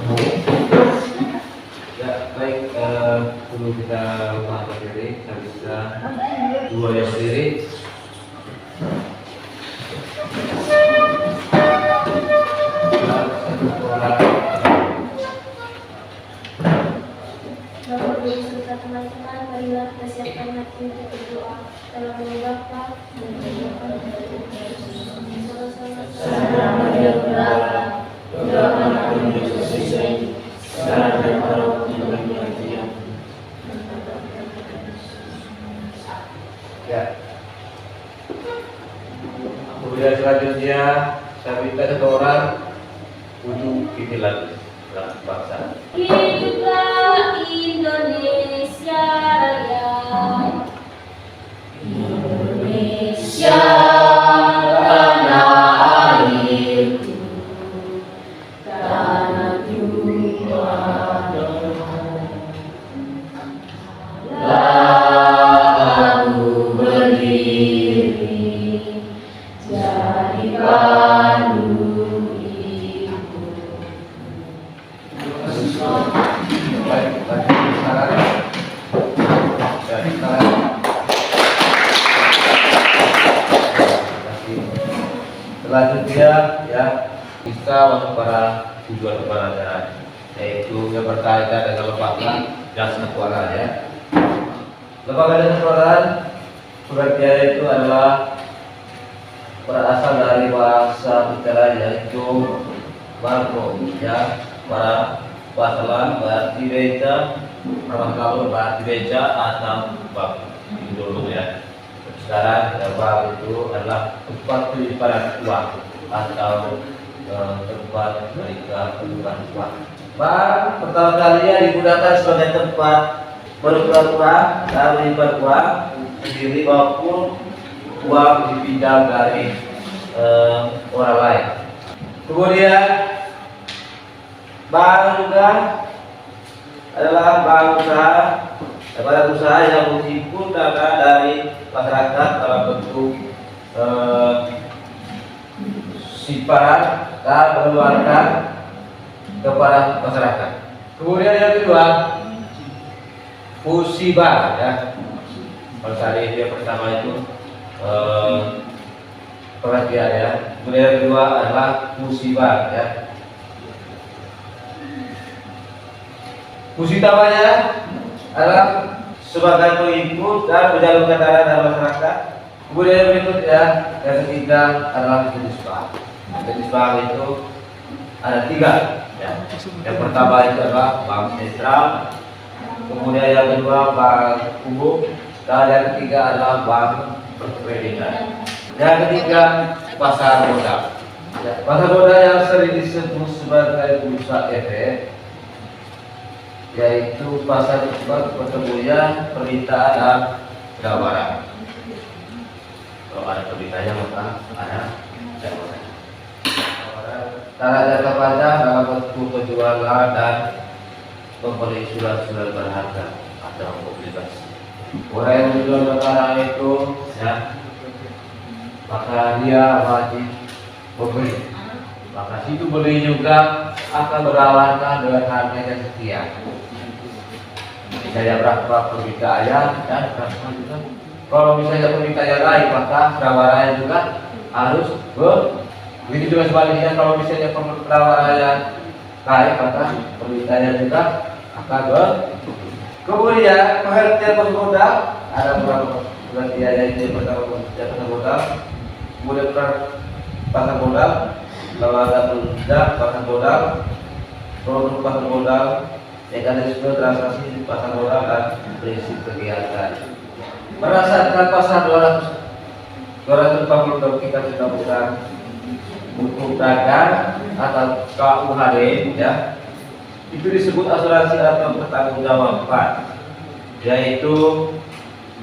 Ya, baik, dulu kita lupa berdiri, saya bisa dua yang berdiri. Bapak Ibu serta teman-teman, marilah kita siapkan hati untuk berdoa dalam nama Bapa dan Putra dan Roh Kudus. Ya. Kemudian selanjutnya saya minta satu orang untuk bikin lagu bangsa. Hiduplah Indonesia Raya. Indonesia tanah airku, tanah Tuhan. Lalu berdiri jadi pandu ibu. Baik, sekarang dari sekarang selanjutnya ya kita masuk pada tujuan keberadaan, yaitu yang berkaitan dengan lembaga dan sekuara ya. Lembaga dan sekuaraan sebenarnya itu adalah berasal dari bahasa bicara yaitu Marco ya, para Pasalan berarti beja, kalau berarti beja atau bab dulu ya. Sekarang bab itu adalah tempat penyimpanan uang atau tempat mereka penyimpanan uang. Bab pertama kalinya digunakan sebagai tempat bertukar uang dan menyimpan uang sendiri maupun uang dipinjam dari orang lain. Kemudian bank juga adalah bank usaha yang menghimpun dana dari masyarakat dalam bentuk simpanan dan mengeluarkan kepada masyarakat. Kemudian yang kedua, fusi bank ya. Kalau tadi yang pertama itu pengertian ya. Kemudian yang kedua adalah fusi bank ya. Fungsi utamanya adalah sebagai penginput dan menyalurkan dana dari masyarakat. Kemudian yang berikutnya, yang ketiga adalah jenis bank. Jenis bank itu ada tiga. Ya. Yang pertama itu adalah bank sentral, kemudian yang kedua bank umum, dan yang ketiga adalah bank perkreditan. Yang ketiga pasar modal. Ya. Pasar modal yang sering disebut sebagai bursa efek, yaitu pasar tersebut pertemuan permintaan dan tawaran. Kalau ada permintaannya maka ada tawaran. Cara jangka panjang dalam bentuk penjualan dan pembeli surat-surat berharga atau obligasi. Orang yang menjual barang itu ya, maka dia wajib membeli. Maka situ beli juga akan berawankan dengan harga yang sekian. Misalnya berapa permintaannya dan berapa juga. Kalau misalnya permintaannya naik maka penawarannya juga harus begitu juga sebaliknya. Kalau misalnya penawarannya naik maka permintaannya juga akan Kemudian pengertian pasar modal ada beberapa pengertian, yaitu pertama pasar modal, kemudian pasar modal, lembaga penunjang pasar modal, produk pasar modal, mekanisme transaksi di pasar modal dan prinsip kegiatan. Berdasarkan pasal 240 kita sudah bukan buku dagang atau KUHD ya, itu disebut asuransi atau pertanggungjawaban, yaitu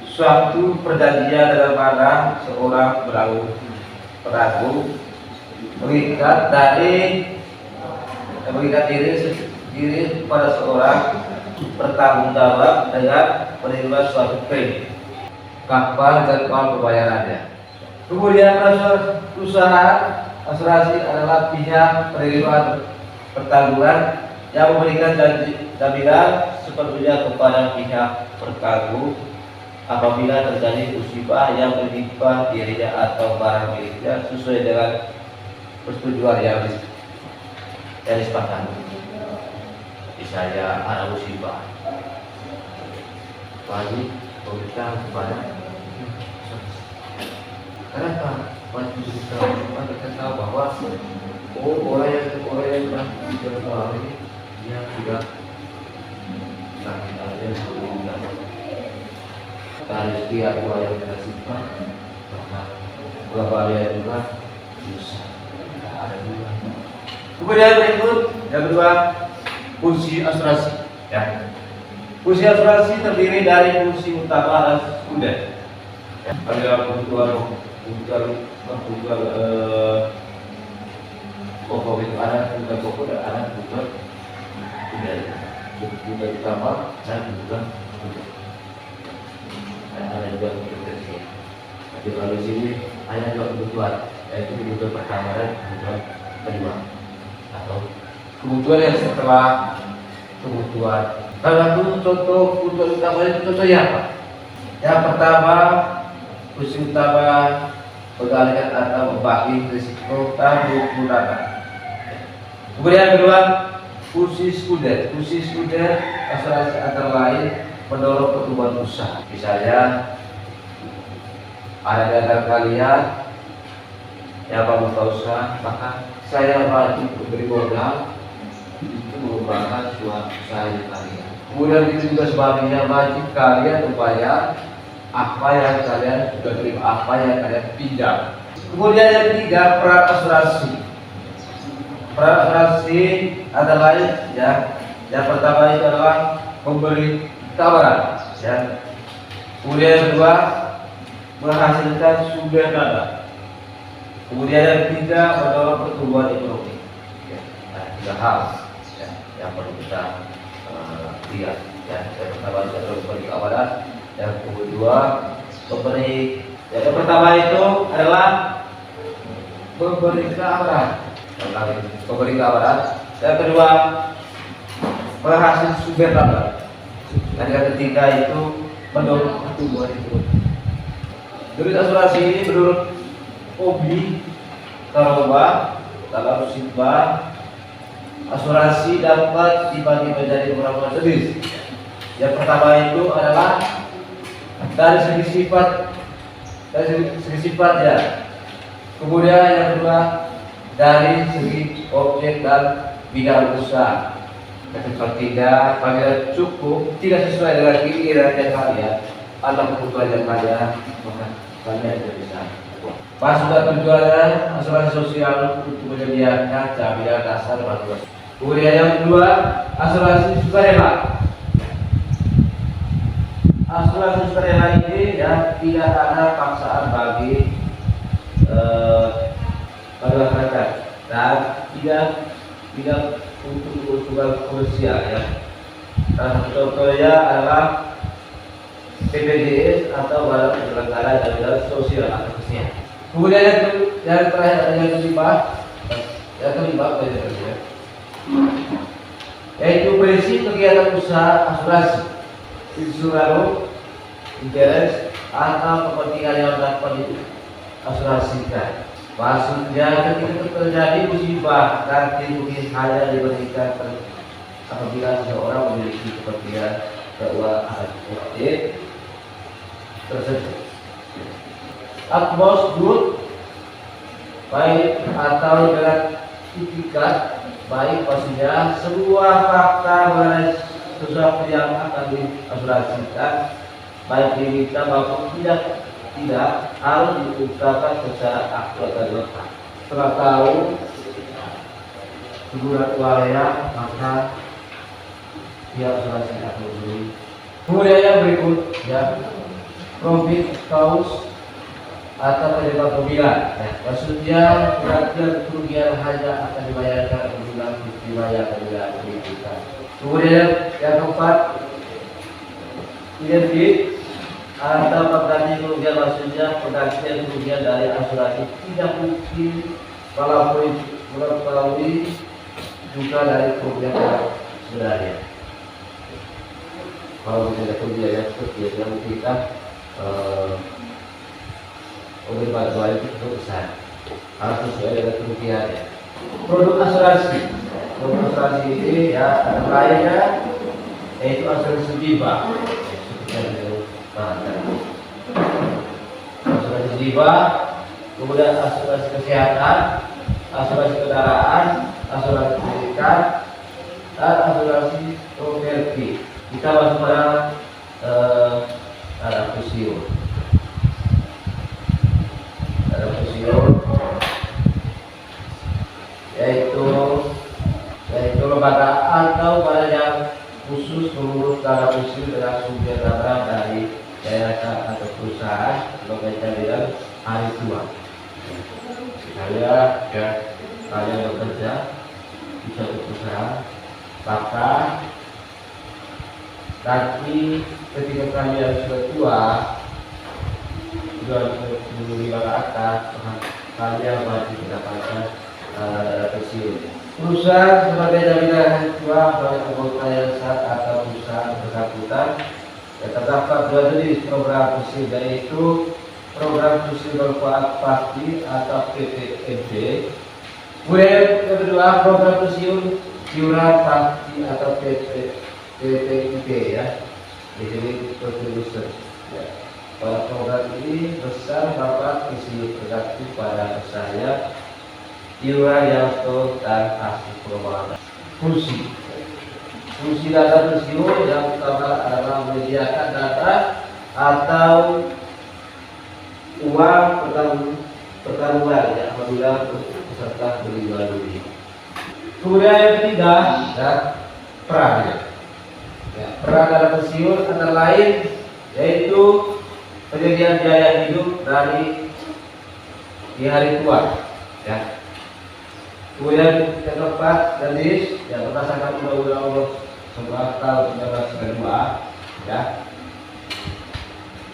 suatu perjanjian dalam mana seorang peragu mengikat diri pada seorang bertanggung jawab dengan menerima suatu kredit kapal dan kapal pembayarannya. Kemudian perusahaan asuransi adalah pihak penerima pertanggungan yang memberikan jaminan sepenuhnya kepada pihak terkagum apabila terjadi musibah yang menimpa dirinya atau barang miliknya sesuai dengan persetujuan yang disepakati. Misalnya ada musibah, wajib meminta kepada kenapa wajib kita tahu bahwa orang yang telah dijual ini dia sudah sakit aja sudah dari setiap orang yang kita simpan bahkan beberapa dia juga bisa ada juga. Kemudian berikut yang kedua, fungsi asuransi. Ya. Fungsi asuransi terdiri dari fungsi utama dan sekunder. Ya. Ada kebutuhan pokok itu ada kebutuhan pokok dan ada kebutuhan sekunder. Kebutuhan utama dan kebutuhan sekunder. Ada juga kebutuhan tersier. Tapi kalau di sini ada dua kebutuhan, yaitu kebutuhan pertama dan kebutuhan kedua atau kebutuhan yang setelah kebutuhan. Kalau itu contoh kebutuhan utama itu contohnya apa? Yang pertama, fungsi utama mengalihkan atau membagi risiko dan menggunakan. Kemudian yang kedua, fungsi sekunder. Fungsi sekunder asuransi antara lain mendorong pertumbuhan usaha. Misalnya ada di antara kalian yang membuka usaha, maka saya wajib memberi modal itu merupakan suatu usaha kalian. Kemudian itu juga sebaliknya wajib kalian membayar apa yang kalian sudah terima, apa yang kalian pinjam. Kemudian yang ketiga, peran asuransi. Peran asuransi antara lain ya. Yang pertama itu adalah memberi tawaran. Ya. Kemudian yang kedua, menghasilkan sumber dana. Kemudian yang ketiga, mendorong pertumbuhan ekonomi. Ya, nah, tiga hal ya, yang perlu kita lihat. Ya, yang pertama adalah memberi tawaran, yang kedua memberi. Yang pertama itu adalah memberi tawaran. Memberi tawaran. Yang kedua, menghasilkan sumber dana. Dan yang ketiga itu mendorong pertumbuhan ekonomi. Dari asuransi ini menurut Obi Taroba dalam musibah, asuransi dapat dibagi menjadi beberapa jenis. Yang pertama itu adalah dari segi sifat ya. Kemudian yang kedua dari segi objek dan bidang usaha. Yang ketiga, apabila cukup tidak sesuai dengan keinginan kalian atau kebutuhan yang kalian, maka kalian tidak bisa. Pas sudah tujuannya asuransi sosial untuk menyediakan jaminan dasar bagi. Kemudian yang kedua, asuransi sukarela. Asuransi sukarela ini ya tidak ada paksaan bagi masyarakat dan tidak untuk kebutuhan komersial ya. Nah, contohnya adalah BPJS atau badan penyelenggara jaminan sosial atau kesehatan. Kemudian yang terakhir yang kelima yaitu prinsip kegiatan usaha asuransi, insuransi, interest atau kepentingan yang dapat diasuransikan. Maksudnya ketika terjadi musibah nanti mungkin hanya diberikan apabila seseorang memiliki kepentingan keuangan objek tersebut. Atmos good baik atau dengan itikat baik, maksudnya sebuah fakta mengenai sesuatu yang akan diasuransikan baik diminta maupun tidak harus diungkapkan secara aktual dan lengkap. Setelah tahu sebulan uangnya, maka dia asuransi akan beli. Kemudian yang berikut ya, profit cause atau penyebab kerugian. Ya, maksudnya kerugian hanya akan dibayarkan apabila dibayar apabila dirugikan. Kemudian yang keempat, identik atau pengganti kerugian, maksudnya penggantian kerugian dari asuransi tidak mungkin melampaui juga dari kerugian sebenarnya. Kalau misalnya pembiayaan seperti yang kita oleh bantuan itu cukup besar, harus sesuai dengan kerugiannya. Produk asuransi, ini ya lainnya yaitu asuransi jiwa. Asuransi jiwa, kemudian asuransi kesehatan, asuransi kendaraan, asuransi pendidikan, dan asuransi properti. Kita masuk pada fusiun. Yaitu lembaga atau badan yang khusus mengurus dana fusiun dengan sumber dana dari yayasan atau perusahaan sebagai jaminan hari tua. Kalian bekerja di suatu perusahaan, maka nanti ketika kalian sudah tua, sudah 25 ke atas, kalian wajib mendapatkan dana pensiun. Perusahaan sebagai jaminan hari tua bagi anggota yayasan atau perusahaan bersangkutan yang terdapat dua jenis program pensiun, yaitu program pensiun bermanfaat pasti atau PPMP. Kemudian yang kedua, program pensiun iuran pasti atau PPIP ya. Di sini contribution. Ya. Pada program ini besar dapat pensiun tergantung pada saya iuran yang betul dan hasil perubahan. Fungsi dana pensiun yang pertama adalah menyediakan data atau uang pertaruhan ya apabila peserta meninggal dunia. Kemudian yang ketiga, ya, peran. Ya, peran dalam pensiun antara lain yaitu penyediaan biaya hidup dari di hari tua. Ya. Kemudian yang keempat, jenis yang berdasarkan Undang-Undang Nomor 11 Tahun 1992, ya.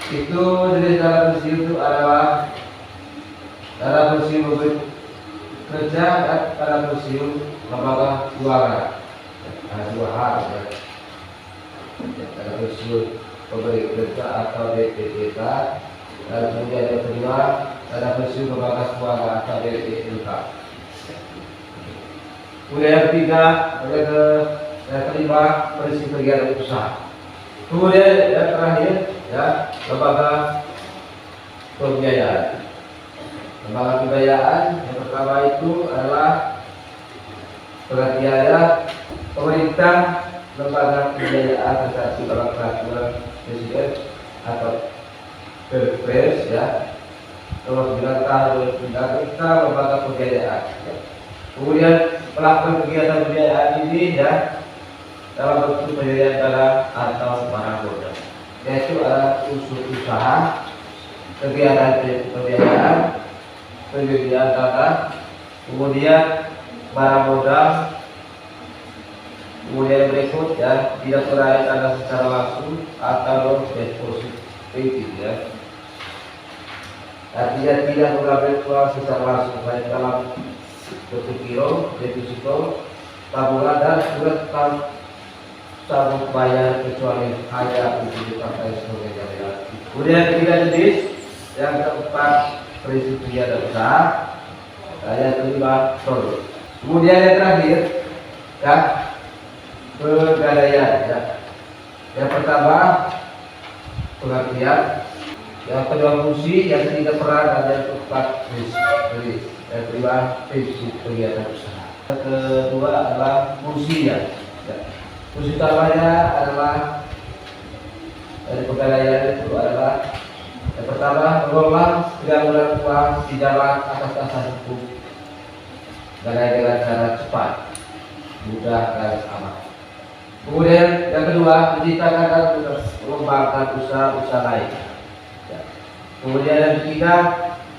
Itu jenis dana pensiun itu adalah dana pensiun bekerja dan dana pensiun lembaga keuangan. Ada dua hal, ya. Dana pensiun pemberi kerja atau DPK, dan kemudian yang kedua dana pensiun lembaga keuangan atau DPK. Kemudian yang ketiga, yang kelima, prinsip kegiatan usaha. Kemudian yang terakhir, ya, lembaga pembiayaan. Lembaga pembiayaan yang pertama itu adalah pengertiannya pemerintah, lembaga pembiayaan prestasi dalam peraturan presiden atau Perpres ya. Nomor 9 tahun 2009 kita lembaga pembiayaan. Ya. Kemudian melakukan kegiatan pembiayaan ini ya dalam bentuk pembiayaan dana atau barang modal, yaitu adalah unsur usaha, kegiatan pembiayaan, penyediaan dana, kemudian barang modal, kemudian berikut ya tidak pernah dana secara langsung atau deposit ya. Artinya tidak mengambil uang secara langsung baik dalam bentuk giro, deposito, tabungan dan surat sanggup bayar kecuali hanya untuk dipakai sebagai jaminan. Kemudian ketiga jenis, yang keempat prinsip kegiatan usaha, yang kelima produk. Kemudian yang terakhir, ya pegadaian. Ya. Yang pertama pengertian, yang kedua fungsi, yang ketiga peran, dan yang keempat prinsip. Yang kelima prinsip kegiatan usaha. Yang kedua adalah fungsinya. Ya. Fungsi utamanya adalah dari pegadaian itu adalah yang pertama mengelola penggabungan uang di jalan atas dasar hukum dengan cara cepat, mudah dan aman. Kemudian yang kedua menciptakan dan mengembangkan usaha lain. Ya. Kemudian yang ketiga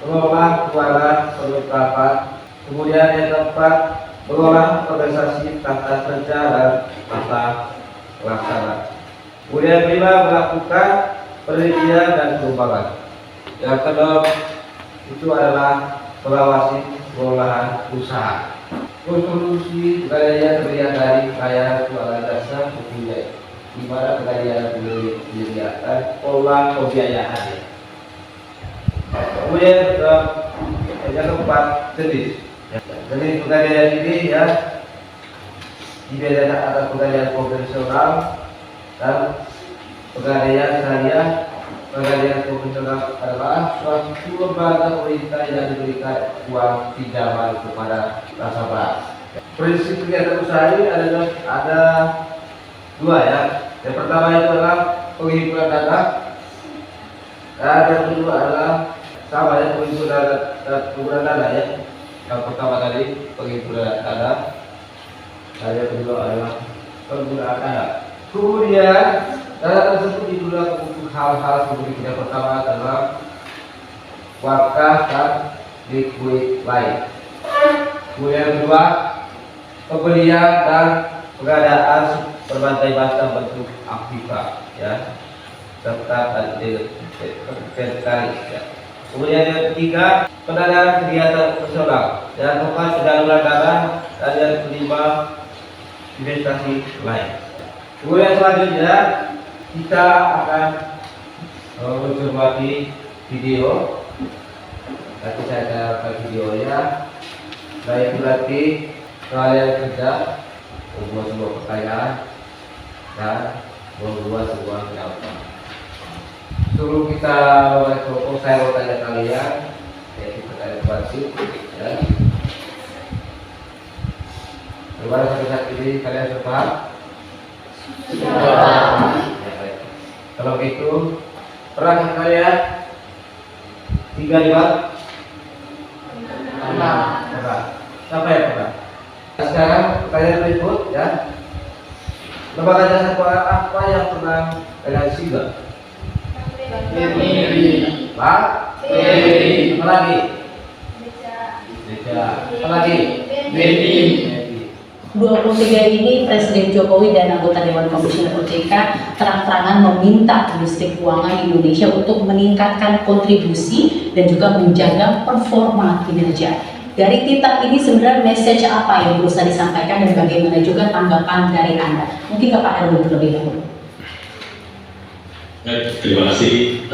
mengelola keuangan perlengkapan. Kemudian yang keempat mengelola organisasi tata kerja dan tata pelaksana. Kemudian kelima melakukan penelitian dan pengembangan. Yang keenam itu adalah mengawasi pengolahan usaha. Konstruksi pegadaian terdiri dari kaya keuangan dasar pembiayaan, di mana pegadaian menyediakan pola pembiayaan. Kemudian yang keempat, jenis. Jenis pegadaian ini ya dibedakan antara pegadaian konvensional dan pegadaian syariah. Pegadaian konvensional adalah suatu lembaga pemerintah yang diberikan uang pinjaman kepada nasabah. Prinsip kegiatan usaha ini ada dua ya. Yang pertama itu adalah penghimpunan dana, dan yang kedua adalah sama ya, pengumpulan dana ya. Yang pertama tadi pengumpulan dana, dan yang kedua adalah penggunaan dana. Kemudian dana tersebut digunakan untuk hal-hal seperti yang pertama adalah wakaf dan likuid lain. Kemudian yang kedua, pembelian dan pengadaan berbagai macam bentuk aktiva ya, serta terkait ya. Kemudian yang ketiga, pendanaan kegiatan personal. Dan keempat, penyaluran dana. Dan yang kelima, investasi lain. Kemudian selanjutnya kita akan mencermati video. Nanti saya akan videonya. Baik, berarti kalian kerja membuat sebuah pertanyaan dan membuat sebuah jawaban. Sebelum kita saya mau tanya kalian, yaitu pertanyaan basic ya. Bagaimana sampai saat ini kalian sudah paham? Ya, baik. Kalau begitu, pernah kalian 3 lewat? Pernah. Siapa yang pernah? Nah, sekarang pertanyaan berikut ya. Lembaga jasa keuangan apa yang pernah kalian singgah? Pak? Apa lagi? Beca. Apa lagi? 23 ini Presiden Jokowi dan anggota Dewan Komisioner OJK terang-terangan meminta industri keuangan di Indonesia untuk meningkatkan kontribusi dan juga menjaga performa kinerja. Dari titah ini sebenarnya message apa yang berusaha disampaikan dan bagaimana juga tanggapan dari Anda? Mungkin ke Pak Erwin terlebih dahulu. Terima kasih.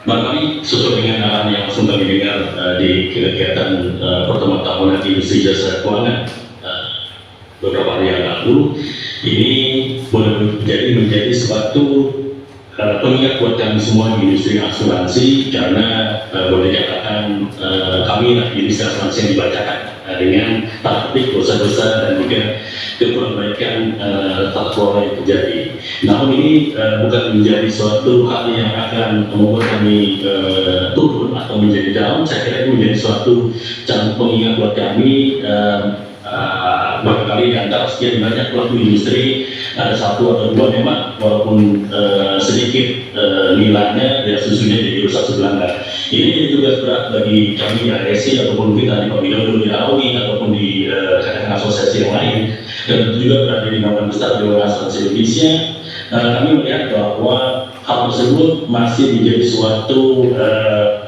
Barangkali sesuai dengan arahan yang sempat didengar di kegiatan pertemuan tahunan industri jasa keuangan beberapa hari yang lalu, ini boleh menjadi suatu pengingat buat kami semua di industri asuransi, karena boleh dikatakan kami industri asuransi yang dibacakan dengan taktik dosa-dosa dan juga keperbaikan tata kelola yang terjadi. Namun ini bukan menjadi suatu hal yang akan membuat kami turun atau menjadi down. Saya kira ini menjadi suatu catatan pengingat buat kami. Barangkali di antara sekian banyak pelaku industri ada satu atau dua memang walaupun sedikit nilainya ya susunya jadi rusak sebelanga. Ini juga berat bagi kami di ASI ataupun kita di Pemilu di AOI ataupun di kadang asosiasi yang lain, dan tentu juga berada di naungan besar Dewan Asuransi Indonesia. Kami melihat bahwa hal tersebut masih menjadi suatu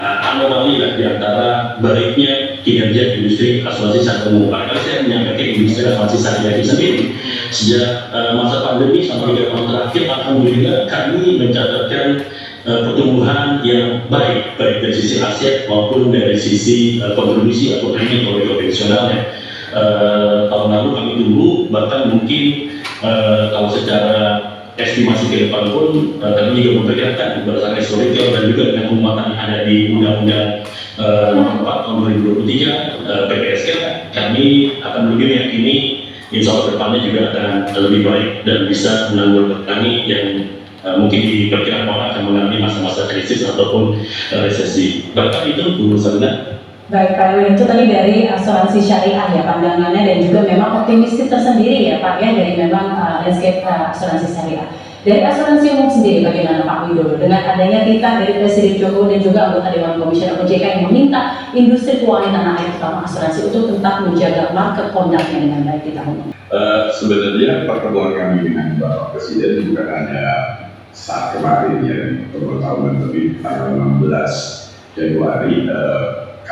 anomali lah di antara baiknya kinerja industri asuransi secara umum. Karena saya menyampaikan industri asuransi syariah itu sendiri sejak masa pandemi sampai 3 tahun terakhir, alhamdulillah kami mencatatkan pertumbuhan yang baik dari sisi aset maupun dari sisi kontribusi atau premium konvensionalnya. Tahun lalu kami tumbuh, bahkan mungkin kalau secara estimasi ke depan pun kami juga memperkirakan berdasarkan historical dan juga dengan penguatan yang ada di Undang-Undang Nomor 4 Tahun 2023 PPSK, kami akan lebih meyakini insya Allah depannya juga akan lebih baik dan bisa menanggulangi kami yang mungkin diperkirakan orang akan mengalami masa-masa krisis ataupun resesi. Bahkan itu Bu Sarina. Baik Pak Erwin, itu tadi dari asuransi syariah ya pandangannya, dan juga memang optimistis tersendiri ya Pak ya dari memang landscape asuransi syariah. Dari asuransi umum sendiri bagaimana Pak Widodo dengan adanya titah dari Presiden Jokowi dan juga anggota Dewan Komisioner OJK yang meminta industri keuangan tanah air terutama asuransi untuk tetap menjaga market conduct-nya dengan baik di tahun ini? Sebenarnya pertemuan kami dengan Bapak Presiden bukan hanya saat kemarin ya, pertemuan tahunan, tapi tanggal 16 Januari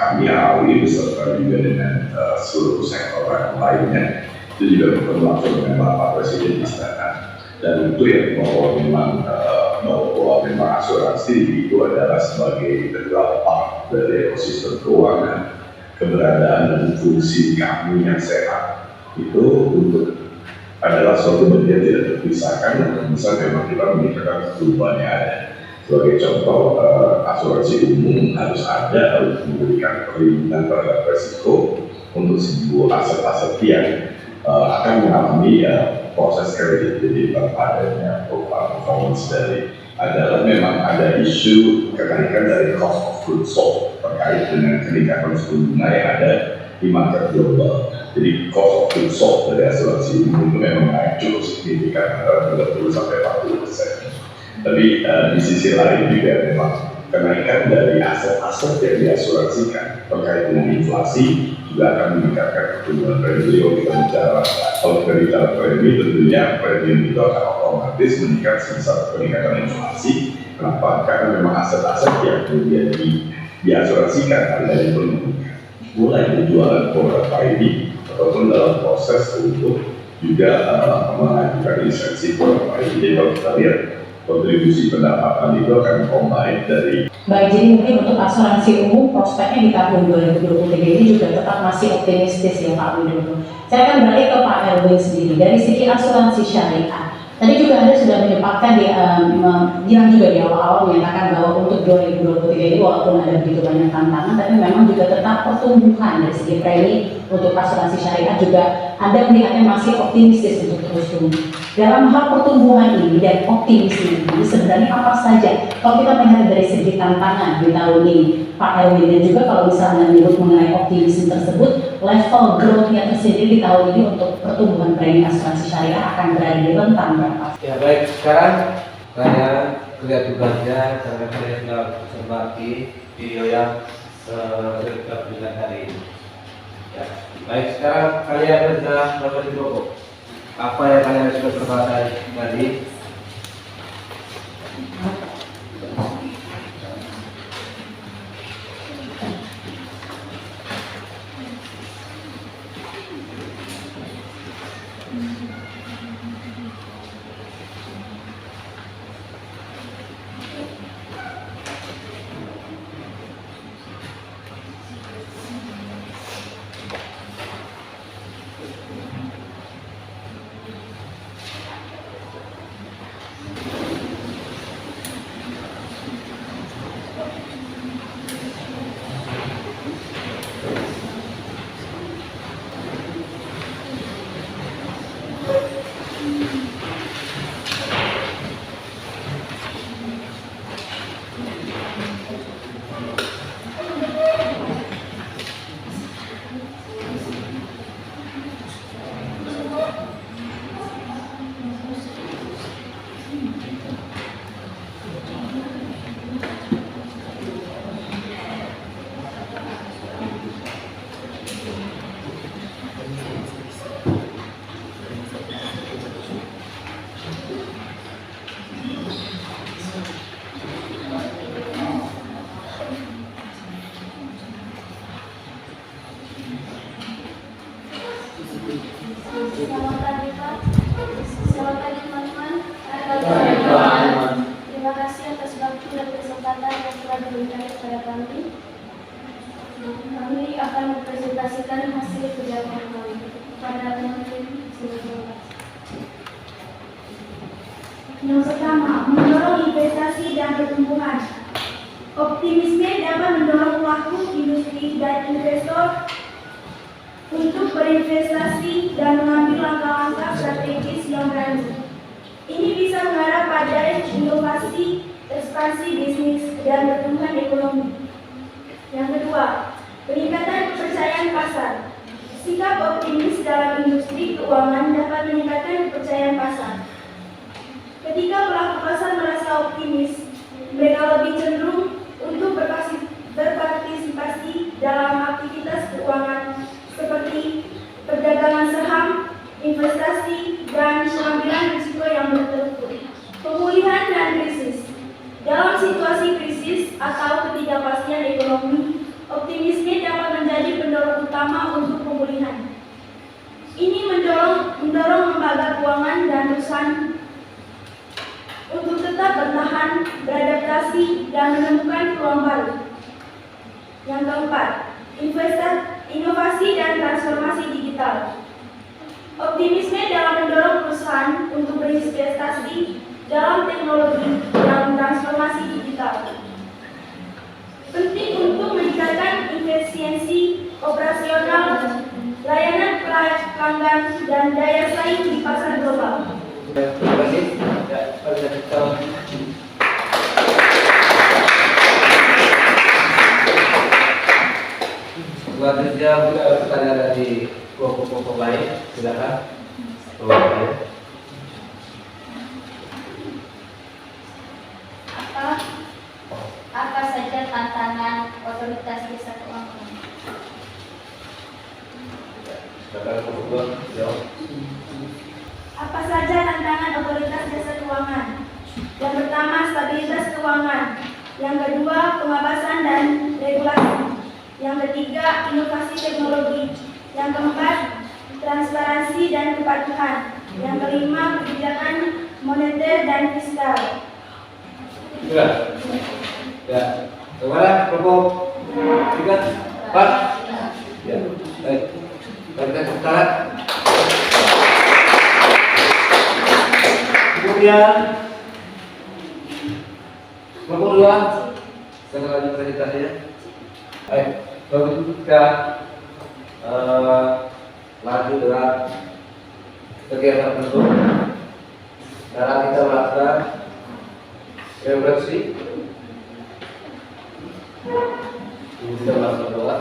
kami awali beserta juga dengan seluruh sektor lainnya itu juga berlangsung dengan Bapak Presiden di Istana, dan itu yang bahwa memang asuransi itu adalah sebagai integral part dari ekosistem keuangan. Keberadaan dan fungsi kami yang sehat itu adalah suatu bagian tidak terpisahkan, dan bisa memang kita memikirkan perubahannya ada. Sebagai contoh, asuransi umum harus memberikan perlindungan terhadap resiko untuk sebuah aset-aset yang akan mengalami proses kredit. Jadi adanya performance dari adalah memang ada isu kenaikan dari cost of goods sold terkait dengan kenaikan suku bunga yang ada di market global. Jadi cost of goods sold dari asuransi umum itu memang naik cukup signifikan antara 30 sampai 40%. Tapi di sisi lain juga memang kenaikan dari aset-aset yang diasuransikan terkait dengan inflasi juga akan meningkatkan pertumbuhan premi. Kalau kita bicara premi, tentunya premi itu akan otomatis meningkat sebesar peningkatan inflasi. Kenapa? Karena memang aset-aset yang kemudian diasuransikan harganya pun mulai berjualan produk ID ataupun dalam proses untuk juga mengajukan lisensi produk ID. Jadi kalau kita lihat kontribusi pendapatan itu akan combine dari. Baik, jadi mungkin untuk asuransi umum prospeknya di tahun 2023 ini juga tetap masih optimistis ya Pak Widodo. Saya akan beralih ke Pak Erwin sendiri. Dari segi asuransi syariah, tadi juga Anda sudah menyempatkan bilang juga di awal-awal menyatakan bahwa untuk 2023 ini walaupun ada begitu banyak tantangan, tapi memang juga tetap pertumbuhan dari segi premi untuk asuransi syariah juga Anda melihatnya masih optimistis untuk terus tumbuh. Dalam hal pertumbuhan ini dan optimisme ini sebenarnya apa saja kalau kita melihat dari segi tantangan di tahun ini Pak Erwin, dan juga kalau misalnya menyebut mengenai optimisme tersebut, level growth-nya tersendiri di tahun ini untuk pertumbuhan premi asuransi syariah akan berada di rentang berapa? Ya baik, sekarang saya lihat tugasnya karena saya sudah berbagi video yang kita berikan hari ini. Ya, baik, sekarang kalian sudah dapat dipokok. Apa yang kalian sudah berkata tadi? Selamat pagi Pak. Selamat pagi teman-teman. Terima kasih atas waktu dan kesempatan yang telah diberikan kepada kami. Kami akan mempresentasikan hasil kerjasama kami kepada teman-teman semua. Yang pertama, mendorong investasi dan pertumbuhan. Optimisme dapat mendorong pelaku industri dan investor untuk berinvestasi dan mengambil langkah-langkah strategis yang berani. Ini bisa mengarah pada inovasi, ekspansi bisnis, dan pertumbuhan ekonomi. Yang kedua, peningkatan kepercayaan pasar. Sikap optimis dalam industri keuangan dapat meningkatkan kepercayaan pasar. Ketika pelaku pasar merasa optimis, mereka lebih cenderung untuk berpartisipasi dalam aktivitas keuangan seperti perdagangan saham, investasi, dan pengambilan risiko yang berterukur. Pemulihan dan krisis. Dalam situasi krisis atau ketidakpastian ekonomi, Optimisme dapat menjadi pendorong utama untuk pemulihan. Ini mendorong lembaga keuangan dan perusahaan untuk tetap bertahan, beradaptasi, dan menemukan peluang baru. Yang keempat, inovasi dan transformasi digital. Optimisme dalam mendorong perusahaan untuk berinvestasi dalam teknologi dan transformasi digital. Penting untuk meningkatkan efisiensi operasional, layanan pelanggan, dan daya saing di pasar global. Terima kasih. Ya, pada kita selanjutnya pertanyaan dari kelompok lain, silakan. Apa saja tantangan otoritas jasa keuangan? Silakan kelompok jawab. Apa saja tantangan otoritas jasa keuangan? Yang pertama, stabilitas keuangan. Yang kedua, pengawasan dan regulasi. Yang ketiga, inovasi teknologi. Yang keempat, transparansi dan kepatuhan. Yang kelima, kebijakan moneter dan fiskal. Sudah. Ya. Kemana kelompok 3, 4? Ya. Baik. Kita sekarang. Kemudian kelompok 2, saya lanjut presentasinya. Baik, kalau begitu kita lanjut dengan kegiatan tertentu. Sekarang kita melakukan refleksi. Kita melakukan doa.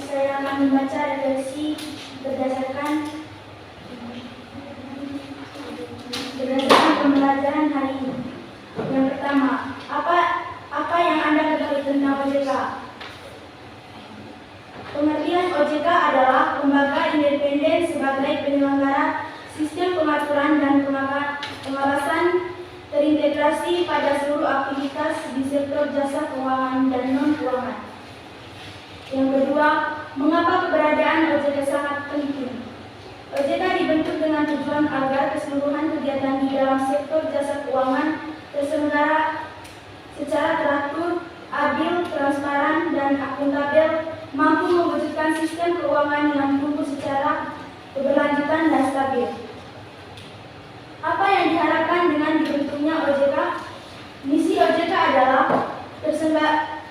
Saya akan membaca refleksi berdasarkan pembelajaran hari ini. Yang pertama, apa yang Anda ketahui tentang OJK? Pengertian OJK adalah lembaga independen sebagai penyelenggara sistem pengaturan dan pengawasan terintegrasi pada seluruh aktivitas di sektor jasa keuangan dan non-keuangan. Yang kedua, mengapa keberadaan OJK sangat penting? OJK dibentuk dengan tujuan agar keseluruhan kegiatan di dalam sektor jasa keuangan terselenggara secara teratur, adil, transparan, dan akuntabel, mampu mewujudkan sistem keuangan yang tumbuh secara keberlanjutan dan stabil. Apa yang diharapkan dengan dibentuknya OJK? Misi OJK adalah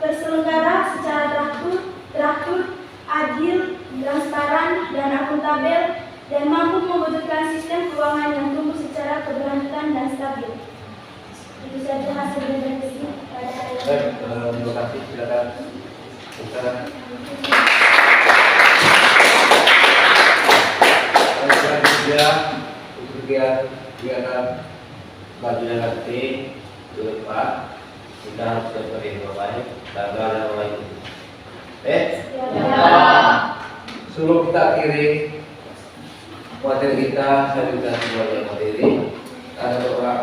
terselenggara secara teratur, adil, transparan, dan akuntabel, dan mampu mewujudkan sistem keuangan yang tumbuh secara keberlanjutan dan stabil. Itu saja hasil refleksi pada hari ini. Baik, terima kasih. Silakan. Selanjutnya untuk kegiatan selanjutnya nanti ke depan kita harus seperti yang baik, tanggal dan lain. Sebelum kita akhiri materi kita, saya juga sebagai materi ada doa.